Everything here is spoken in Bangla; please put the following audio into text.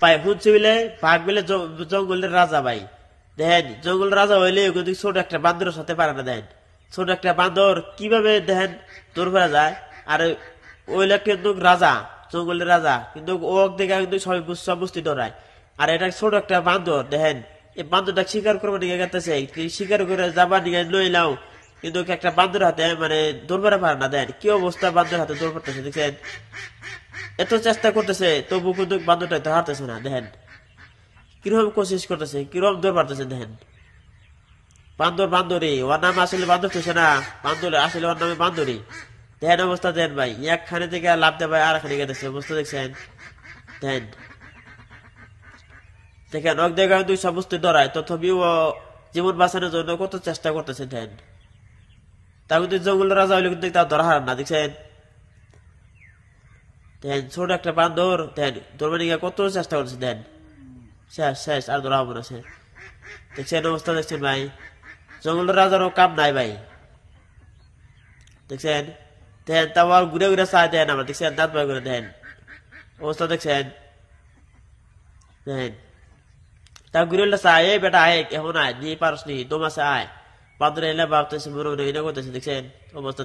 পাই শুনছি বলে বাঘ বলে জঙ্গলের রাজা ভাই। দেখেন জঙ্গল রাজা হইলে ছোট একটা বান্দরের সাথে পারে না। দেখেন ছোট একটা বান্দর কিভাবে দেখেন দৌড় ফেরা যায়। আর ওইলা কিন্তু রাজা, জঙ্গলের রাজা, কিন্তু ও দেখে কিন্তু সব বুঝতে ডরায়। আর এটা ছোট একটা বান্দর, দেখেন এই বান্দরটা শিকার করবো নিয়ে গেতেছে, শিকার করে যাবার নিয়ে লইলাও, কিন্তু একটা বান্দর হাতে মানে দৌড় ফেরা পারে না। দেন কি অবস্থা, বান্দর হাতে দৌড় পড়তেছে দেখছেন। এত চেষ্টা করতেছে তবু কিন্তু বান্দরটা তো হারতেছে না। দেখেন কিরকম কোশিশ করতেছে, কিরকম দৌড় পারতেছে। দেখেন বান্দর বান্দরি, ওর নাম আসলে বান্দর তুছে না, বান্দর আসলে ওর নামে বান্দরি। দেখেন অবস্থা দেন ভাই, একখানে থেকে লাভ দেয় ভাই আর এখানে গেছে অবস্থা দেখছেন। দেখেন দেখেন অক জায়গায় দুই সমস্ত ডরায়, তথাপিও ও জীবন বাঁচানোর জন্য কত চেষ্টা করতেছে। দেখেন তা কিন্তু জঙ্গলের রাজা হইলে কিন্তু তার ধরা হারান না দেখছেন। দেখেন ছোট একটা বান্দর, দেখেন ধরবে নিয়ে কত চেষ্টা করছে। দেন শেষ শেষ আর ধরা হবো না সে। দেখছেন অবস্থা দেখছেন ভাই, জঙ্গলের রাজারও কাম নাই ভাই। দেখছেন দেখেন তাও আর ঘুরে ঘুরে চায়। দেন আমার দেখছেন দাঁত ভাই করে। দেন অবস্থা দেখছেন। দেখেন তা ঘুরে চায়, এই বেটা আয় এখন আয়, নিয়ে পারস নি দোমাসে আয়। বান্দর এলে ভাবতেছে মনে মনে করতেছে। দেখছেন অবস্থা।